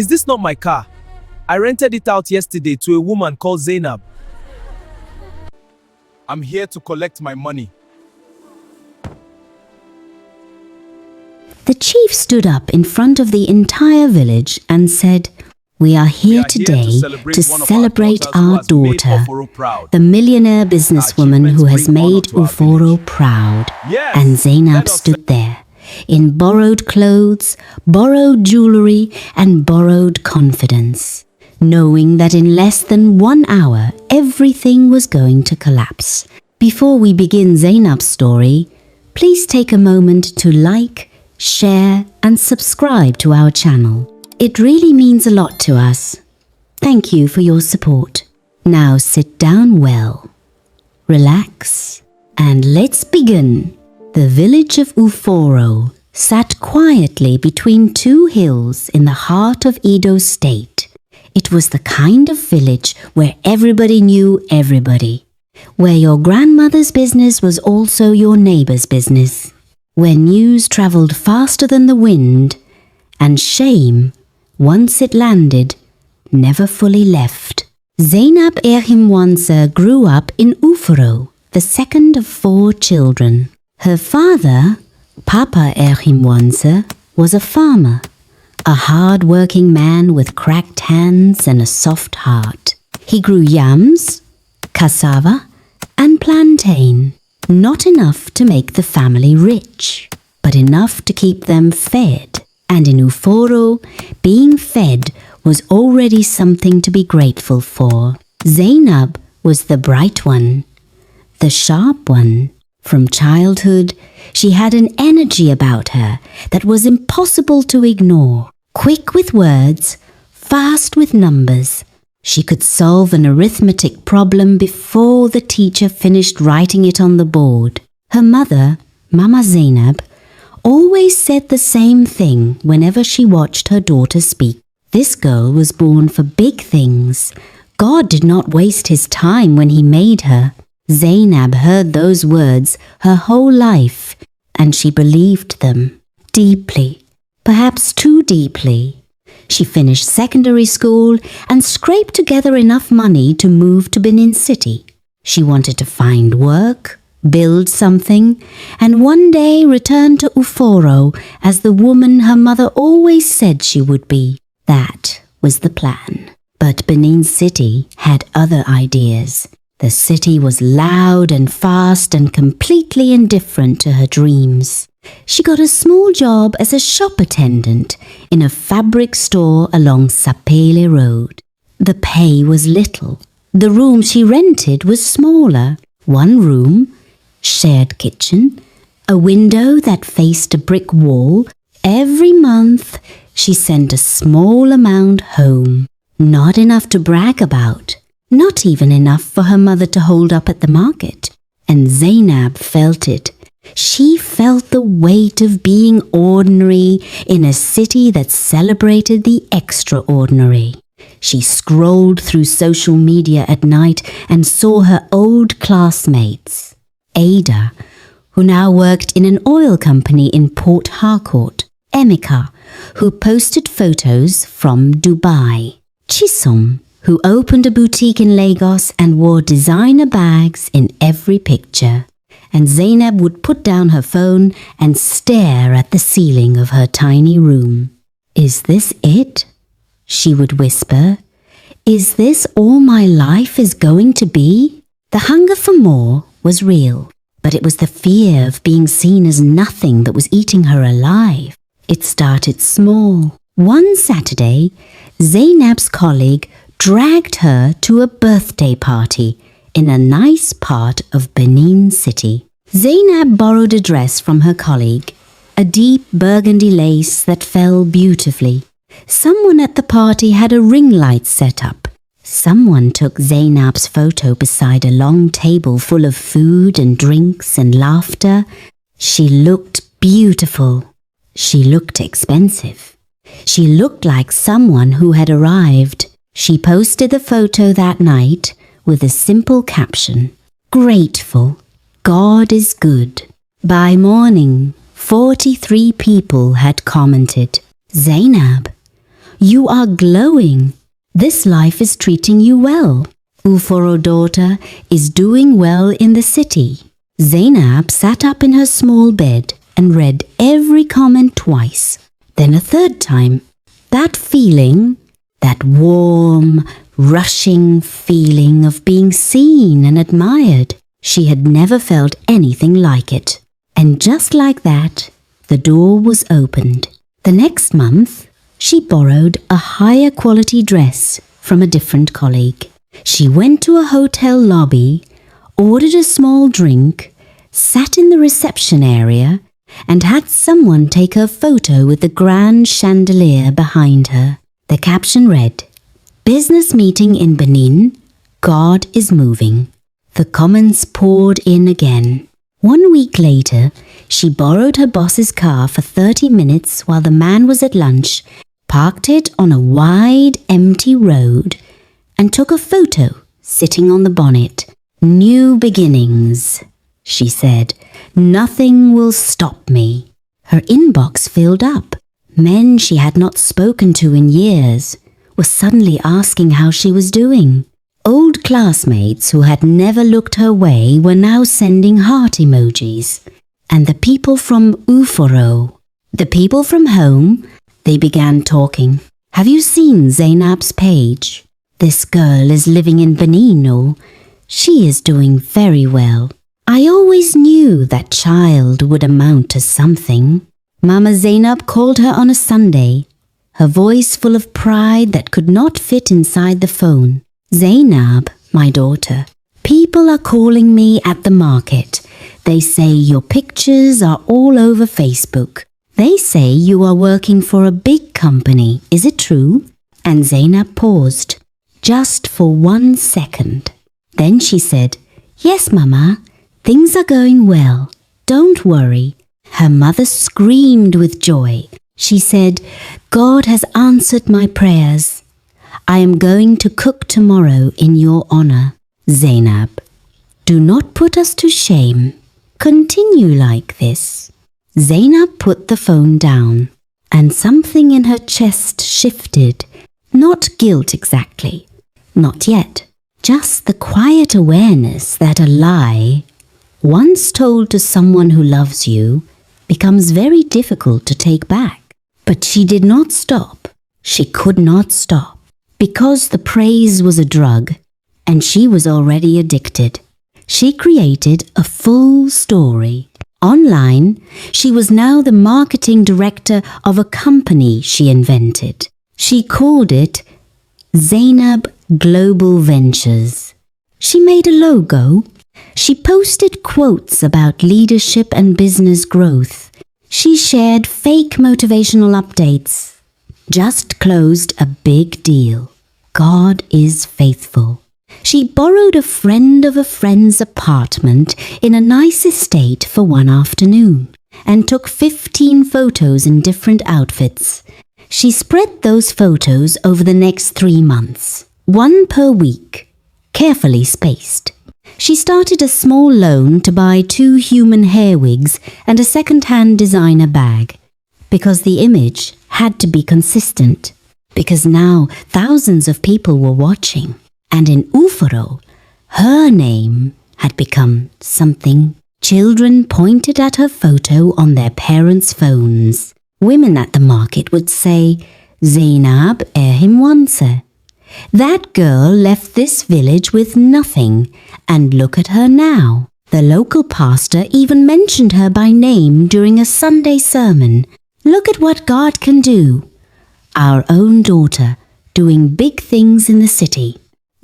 Is this not my car? I rented it out yesterday to a woman called Zainab. I'm here to collect my money. The chief stood up in front of the entire village and said, "We are here today to celebrate our daughter, the millionaire businesswoman who has made Uforo proud." And Zainab stood there, in borrowed clothes, borrowed jewelry, and borrowed confidence, knowing that in less than 1 hour, everything was going to collapse. Before we begin Zainab's story, please take a moment to like, share, and subscribe to our channel. It really means a lot to us. Thank you for your support. Now sit down well, relax, and let's begin. The village of Uforo sat quietly between two hills in the heart of Edo State. It was the kind of village where everybody knew everybody, where your grandmother's business was also your neighbor's business, where news traveled faster than the wind, and shame, once it landed, never fully left. Zainab Erhimwansa grew up in Uforo, the second of 4 children. Her father, Papa Erhimwansa, was a farmer, a hard-working man with cracked hands and a soft heart. He grew yams, cassava, and plantain. Not enough to make the family rich, but enough to keep them fed. And in Uforo, being fed was already something to be grateful for. Zainab was the bright one, the sharp one. From childhood, she had an energy about her that was impossible to ignore. Quick with words, fast with numbers. She could solve an arithmetic problem before the teacher finished writing it on the board. Her mother, Mama Zainab, always said the same thing whenever she watched her daughter speak. This girl was born for big things. God did not waste his time when he made her. Zainab heard those words her whole life, and she believed them deeply, perhaps too deeply. She finished secondary school and scraped together enough money to move to Benin City. She wanted to find work, build something, and one day return to Uforo as the woman her mother always said she would be. That was the plan. But Benin City had other ideas. The city was loud and fast and completely indifferent to her dreams. She got a small job as a shop attendant in a fabric store along Sapele Road. The pay was little. The room she rented was smaller. 1 room, shared kitchen, a window that faced a brick wall. Every month, she sent a small amount home. Not enough to brag about. Not even enough for her mother to hold up at the market. And Zainab felt it. She felt the weight of being ordinary in a city that celebrated the extraordinary. She scrolled through social media at night and saw her old classmates. Ada, who now worked in an oil company in Port Harcourt. Emeka, who posted photos from Dubai. Chisom, who opened a boutique in Lagos and wore designer bags in every picture. And Zainab would put down her phone and stare at the ceiling of her tiny room. "Is this it?" she would whisper. "Is this all my life is going to be?" The hunger for more was real, but it was the fear of being seen as nothing that was eating her alive. It started small. One Saturday, Zainab's colleague dragged her to a birthday party in a nice part of Benin City. Zainab borrowed a dress from her colleague, a deep burgundy lace that fell beautifully. Someone at the party had a ring light set up. Someone took Zainab's photo beside a long table full of food and drinks and laughter. She looked beautiful. She looked expensive. She looked like someone who had arrived. She posted the photo that night with a simple caption, "Grateful. God is good." By morning, 43 people had commented. "Zainab, You are glowing. This life is treating you well. Uforo daughter is doing well in the city. Zainab sat up in her small bed and read every comment twice, then a third time. That feeling, that warm, rushing feeling of being seen and admired, she had never felt anything like it. And just like that, the door was opened. The next month, she borrowed a higher quality dress from a different colleague. She went to a hotel lobby, ordered a small drink, sat in the reception area, and had someone take her photo with the grand chandelier behind her. The caption read, "Business meeting in Benin, God is moving." The comments poured in again. 1 week later, she borrowed her boss's car for 30 minutes while the man was at lunch, parked it on a wide, empty road, and took a photo sitting on the bonnet. "New beginnings," she said. "Nothing will stop me." Her inbox filled up. Men she had not spoken to in years were suddenly asking how she was doing. Old classmates who had never looked her way were now sending heart emojis. And the people from Uforo, the people from home, they began talking. "Have you seen Zainab's page? This girl is living in Benin, or she is doing very well. I always knew that child would amount to something." Mama Zainab called her on a Sunday, her voice full of pride that could not fit inside the phone. "Zainab, my daughter, people are calling me at the market. They say your pictures are all over Facebook. They say you are working for a big company. Is it true?" And Zainab paused, just for 1 second. Then she said, "Yes, Mama, things are going well. Don't worry." Her mother screamed with joy. She said, "God has answered my prayers. I am going to cook tomorrow in your honor. Zainab, do not put us to shame. Continue like this." Zainab put the phone down, and something in her chest shifted. Not guilt exactly. Not yet. Just the quiet awareness that a lie, once told to someone who loves you, becomes very difficult to take back. But she did not stop. She could not stop. Because the praise was a drug, and she was already addicted. She created a full story. Online, she was now the marketing director of a company she invented. She called it Zainab Global Ventures. She made a logo. She posted quotes about leadership and business growth. She shared fake motivational updates. Just closed a big deal. God is faithful. She borrowed a friend of a friend's apartment in a nice estate for one afternoon and took 15 photos in different outfits. She spread those photos over the next 3 months, 1 per week, carefully spaced. She started a small loan to buy 2 human hair wigs and a second-hand designer bag, because the image had to be consistent, because now thousands of people were watching. And in Uforo, her name had become something. Children pointed at her photo on their parents' phones. Women at the market would say, "Zainab Himwanse. That girl left this village with nothing, and look at her now." The local pastor even mentioned her by name during a Sunday sermon. Look at what God can do. Our own daughter, doing big things in the city.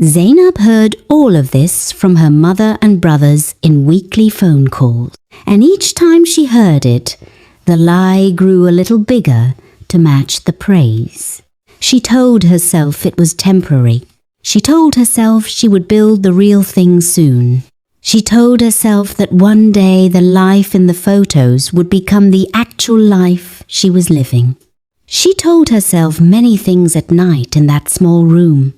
Zainab heard all of this from her mother and brothers in weekly phone calls, and each time she heard it, the lie grew a little bigger to match the praise. She told herself it was temporary. She told herself she would build the real thing soon. She told herself that one day the life in the photos would become the actual life she was living. She told herself many things at night in that small room.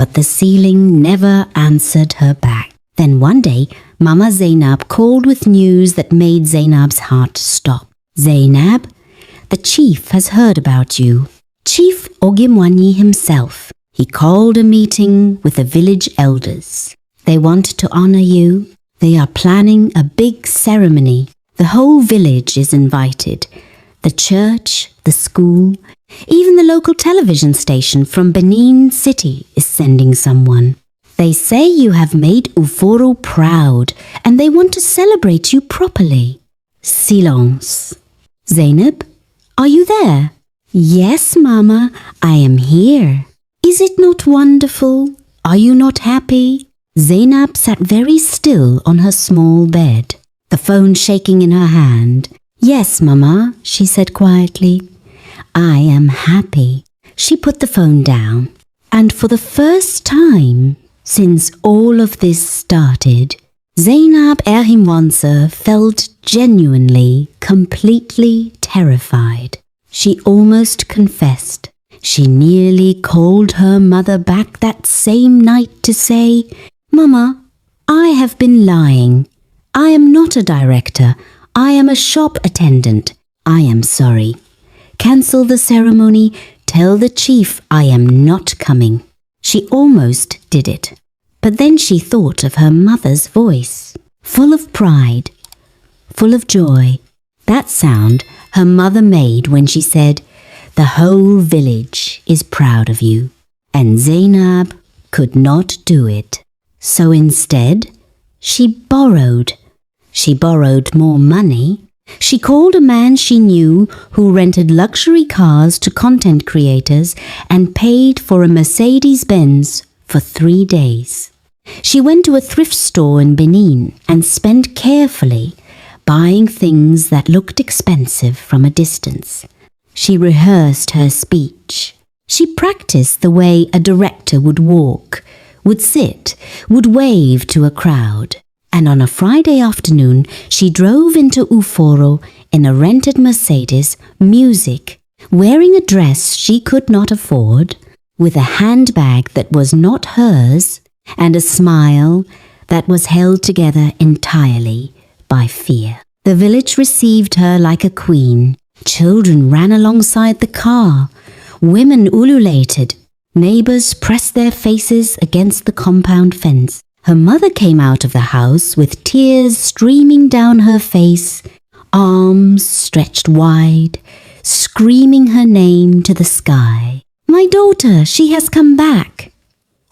But the ceiling never answered her back. Then one day, Mama Zainab called with news that made Zainab's heart stop. "Zainab, the chief has heard about you." Chief Ogimwanyi himself. He called a meeting with the village elders. They want to honor you. They are planning a big ceremony. The whole village is invited. The church, the school, even the local television station from Benin City is sending someone. They say you have made Uforo proud and they want to celebrate you properly. Silence. Zainab, are you there? Yes, Mama, I am here. Is it not wonderful? Are you not happy? Zainab sat very still on her small bed, the phone shaking in her hand. Yes, Mama, she said quietly. I am happy. She put the phone down. And for the first time since all of this started, Zainab Erhimwansa felt genuinely, completely terrified. She almost confessed. She nearly called her mother back that same night to say, Mama, I have been lying. I am not a director. I am a shop attendant. I am sorry. Cancel the ceremony. Tell the chief I am not coming. She almost did it. But then she thought of her mother's voice, full of pride, full of joy. That sound her mother made when she said, the whole village is proud of you. And Zainab could not do it. So instead, she borrowed. She borrowed more money. She called a man she knew who rented luxury cars to content creators and paid for a Mercedes-Benz for 3 days. She went to a thrift store in Benin and spent carefully, buying things that looked expensive from a distance. She rehearsed her speech. She practiced the way a director would walk, would sit, would wave to a crowd. And on a Friday afternoon, she drove into Uforo in a rented Mercedes, music, wearing a dress she could not afford, with a handbag that was not hers, and a smile that was held together entirely by fear. The village received her like a queen. Children ran alongside the car. Women ululated. Neighbors pressed their faces against the compound fence. Her mother came out of the house with tears streaming down her face, arms stretched wide, screaming her name to the sky. My daughter, she has come back.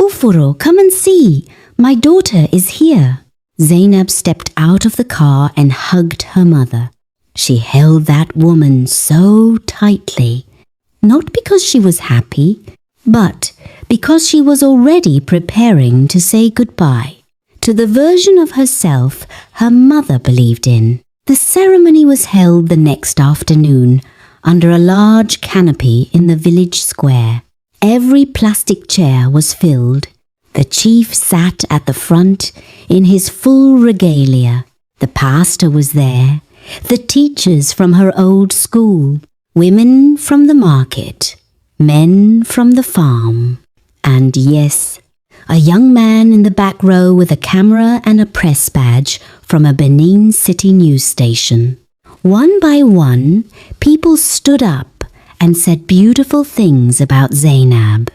Uforo, come and see. My daughter is here. Zainab stepped out of the car and hugged her mother. She held that woman so tightly, not because she was happy, but because she was already preparing to say goodbye to the version of herself her mother believed in. The ceremony was held the next afternoon under a large canopy in the village square. Every plastic chair was filled. The chief sat at the front in his full regalia. The pastor was there, the teachers from her old school, women from the market, men from the farm, and yes, a young man in the back row with a camera and a press badge from a Benin City news station. One by one, people stood up and said beautiful things about Zainab,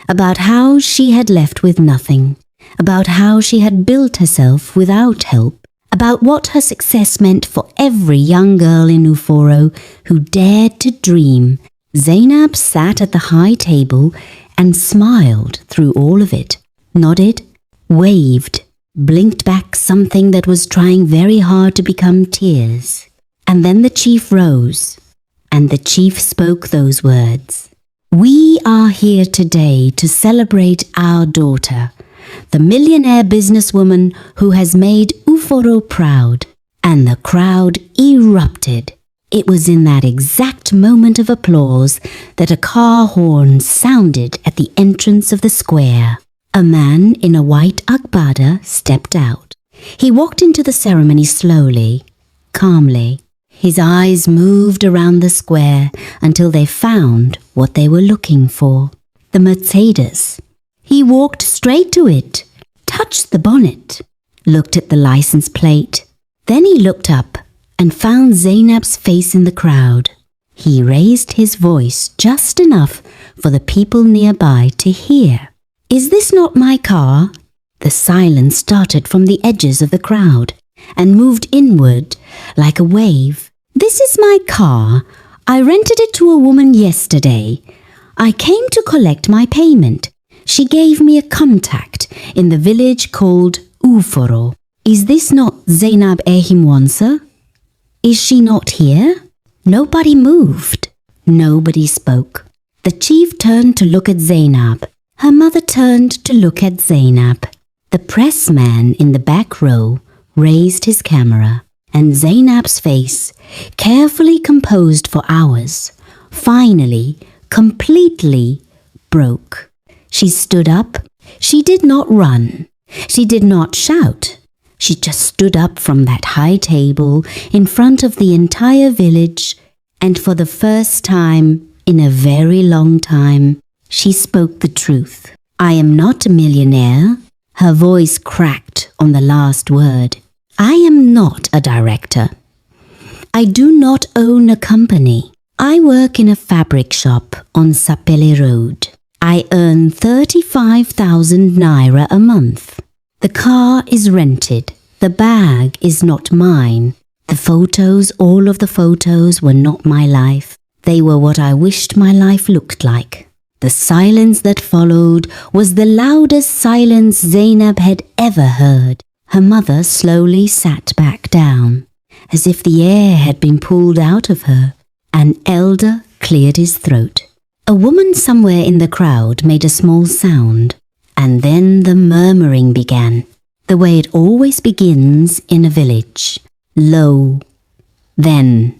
about how she had left with nothing, about how she had built herself without help, about what her success meant for every young girl in Uforo who dared to dream. Zainab sat at the high table and smiled through all of it, nodded, waved, blinked back something that was trying very hard to become tears. And then the chief rose, and the chief spoke those words. We are here today to celebrate our daughter, the millionaire businesswoman who has made Uforo proud. And the crowd erupted. It was in that exact moment of applause that a car horn sounded at the entrance of the square. A man in a white agbada stepped out. He walked into the ceremony slowly, calmly. His eyes moved around the square until they found what they were looking for. The Mercedes. He walked straight to it, touched the bonnet, looked at the license plate. Then he looked up and found Zainab's face in the crowd. He raised his voice just enough for the people nearby to hear. "Is this not my car?" The silence started from the edges of the crowd and moved inward like a wave. "This is my car. I rented it to a woman yesterday. I came to collect my payment. She gave me a contact in the village called Uforo. Is this not Zainab Ehimwansa? Is she not here?" Nobody moved. Nobody spoke. The chief turned to look at Zainab. Her mother turned to look at Zainab. The pressman in the back row raised his camera, and Zainab's face, carefully composed for hours, finally, completely broke. She stood up. She did not run. She did not shout. She just stood up from that high table in front of the entire village, and for the first time in a very long time, she spoke the truth. "I am not a millionaire." Her voice cracked on the last word. "I am not a director. I do not own a company. I work in a fabric shop on Sapele Road. I earn 35,000 naira a month. The car is rented. The bag is not mine. The photos, all of the photos, were not my life. They were what I wished my life looked like." The silence that followed was the loudest silence Zainab had ever heard. Her mother slowly sat back down, as if the air had been pulled out of her. An elder cleared his throat. A woman somewhere in the crowd made a small sound, and then the murmuring began, the way it always begins in a village. Low, then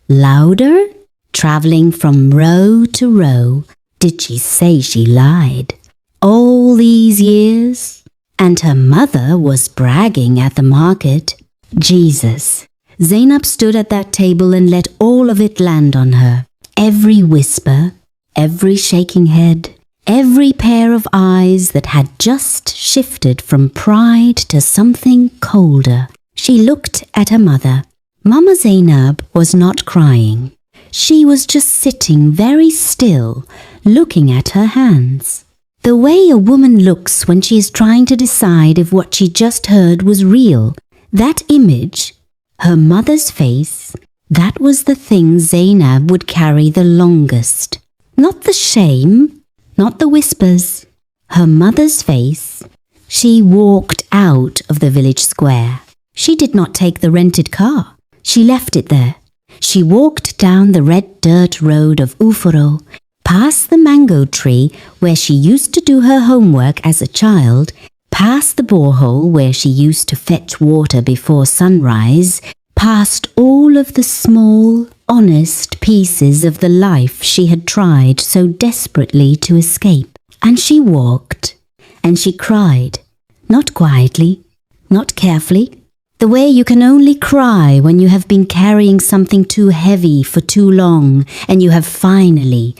louder, travelling from row to row. Did she say she lied? All these years? And her mother was bragging at the market. Jesus! Zainab stood at that table and let all of it land on her. Every whisper, every shaking head, every pair of eyes that had just shifted from pride to something colder. She looked at her mother. Mama Zainab was not crying. She was just sitting very still, looking at her hands. The way a woman looks when she is trying to decide if what she just heard was real. That image, her mother's face, that was the thing Zainab would carry the longest. Not the shame, not the whispers. Her mother's face. She walked out of the village square. She did not take the rented car. She left it there. She walked down the red dirt road of Uforo, past the mango tree where she used to do her homework as a child, past the borehole where she used to fetch water before sunrise, past all of the small, honest pieces of the life she had tried so desperately to escape. And she walked, and she cried, not quietly, not carefully, the way you can only cry when you have been carrying something too heavy for too long and you have finally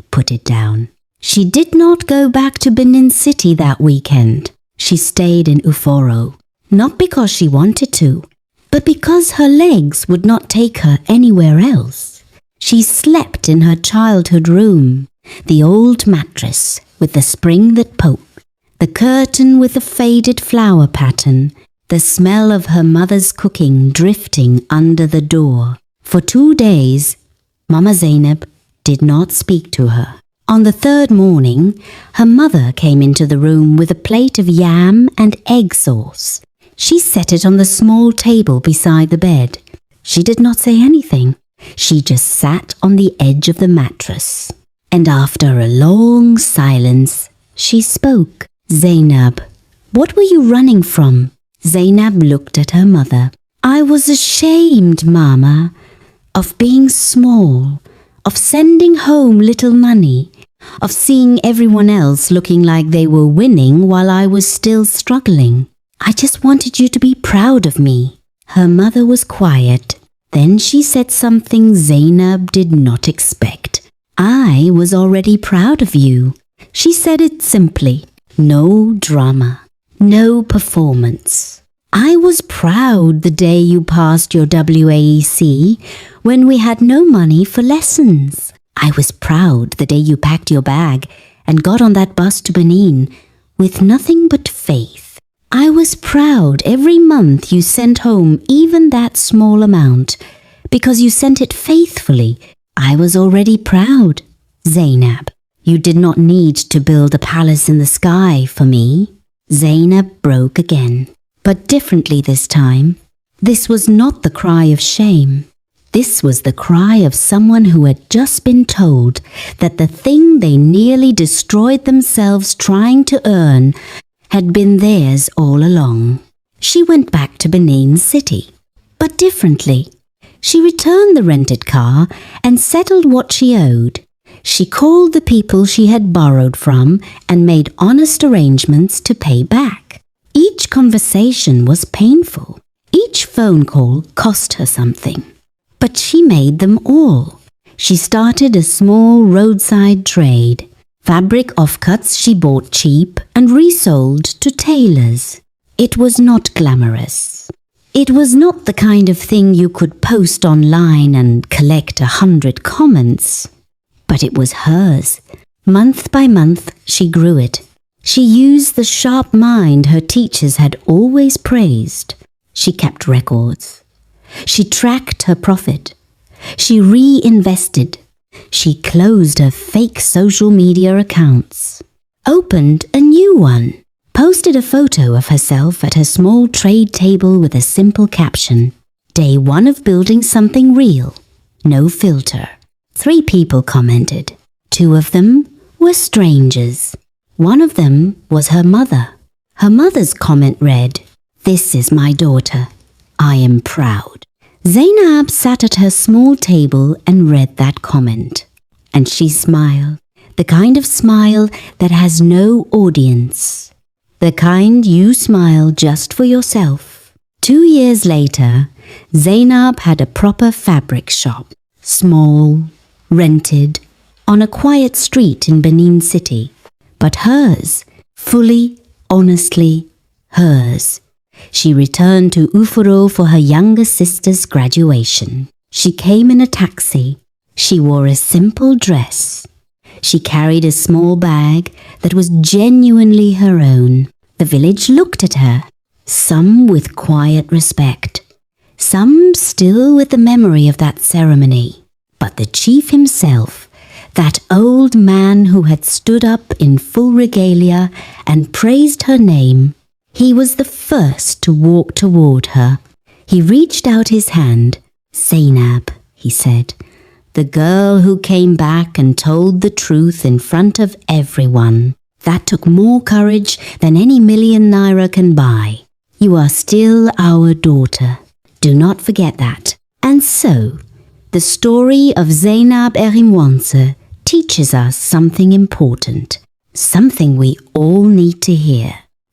put it down. She did not go back to Benin City that weekend. She stayed in Uforo, not because she wanted to, but because her legs would not take her anywhere else. She slept in her childhood room, the old mattress with the spring that poked, the curtain with the faded flower pattern, the smell of her mother's cooking drifting under the door. For 2 days, Mama Zainab did not speak to her. On the third morning, her mother came into the room with a plate of yam and egg sauce. She set it on the small table beside the bed. She did not say anything. She just sat on the edge of the mattress. And after a long silence, she spoke. "Zainab, what were you running from?" Zainab looked at her mother. "I was ashamed, Mama, of being small, of sending home little money, of seeing everyone else looking like they were winning while I was still struggling. I just wanted you to be proud of me." Her mother was quiet. Then she said something Zainab did not expect. "I was already proud of you." She said it simply. No drama. No performance. I was proud the day you passed your WAEC when we had no money for lessons. I was proud the day you packed your bag and got on that bus to Benin with nothing but faith. I was proud every month you sent home even that small amount because you sent it faithfully. I was already proud, Zainab. You did not need to build a palace in the sky for me. Zainab broke again, but differently this time. This was not the cry of shame. This was the cry of someone who had just been told that the thing they nearly destroyed themselves trying to earn had been theirs all along. She went back to Benin City, but differently. She returned the rented car and settled what she owed. She called the people she had borrowed from and made honest arrangements to pay back. Each conversation was painful. Each phone call cost her something. But she made them all. She started a small roadside trade. Fabric offcuts she bought cheap and resold to tailors. It was not glamorous. It was not the kind of thing you could post online and collect 100 comments. But it was hers. Month by month, she grew it. She used the sharp mind her teachers had always praised. She kept records. She tracked her profit. She reinvested. She closed her fake social media accounts, opened a new one, posted a photo of herself at her small trade table with a simple caption, "Day 1 of building something real, no filter." 3 people commented. 2 of them were strangers. 1 of them was her mother. Her mother's comment read, "This is my daughter. I am proud." Zainab sat at her small table and read that comment. And she smiled, the kind of smile that has no audience. The kind you smile just for yourself. 2 years later, Zainab had a proper fabric shop. Small, rented, on a quiet street in Benin City. But hers, fully, honestly, hers. She returned to Ufuro for her younger sister's graduation. She came in a taxi. She wore a simple dress. She carried a small bag that was genuinely her own. The village looked at her, some with quiet respect, some still with the memory of that ceremony. But the chief himself, that old man who had stood up in full regalia and praised her name, he was the first to walk toward her. He reached out his hand. "Zainab," he said, "the girl who came back and told the truth in front of everyone. That took more courage than any millionaire can buy. You are still our daughter. Do not forget that." And so, the story of Zainab Erimwanse teaches us something important, something we all need to hear.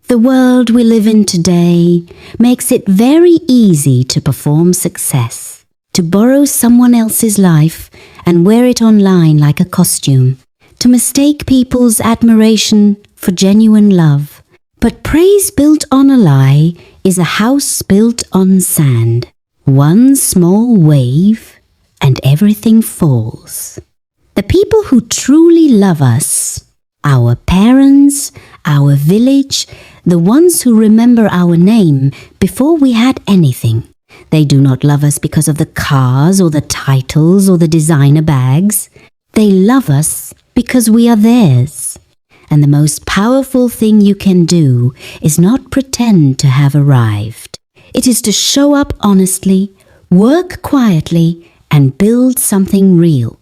The world we live in today makes it very easy to perform success, to borrow someone else's life and wear it online like a costume, to mistake people's admiration for genuine love. But praise built on a lie is a house built on sand. One small wave and everything falls. The people who truly love us, our parents, our village, the ones who remember our name before we had anything. They do not love us because of the cars or the titles or the designer bags. They love us because we are theirs. And the most powerful thing you can do is not pretend to have arrived. It is to show up honestly, work quietly, and build something real.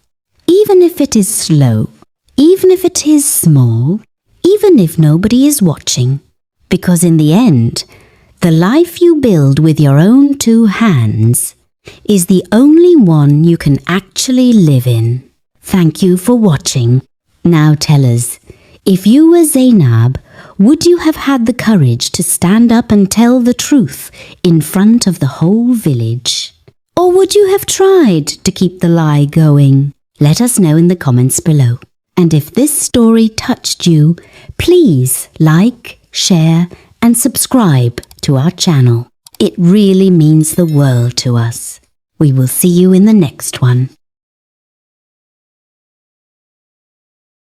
Even if it is slow, even if it is small, even if nobody is watching. Because in the end, the life you build with your own 2 hands is the only one you can actually live in. Thank you for watching. Now tell us, if you were Zainab, would you have had the courage to stand up and tell the truth in front of the whole village? Or would you have tried to keep the lie going? Let us know in the comments below. And if this story touched you, please like, share, and subscribe to our channel. It really means the world to us. We will see you in the next one.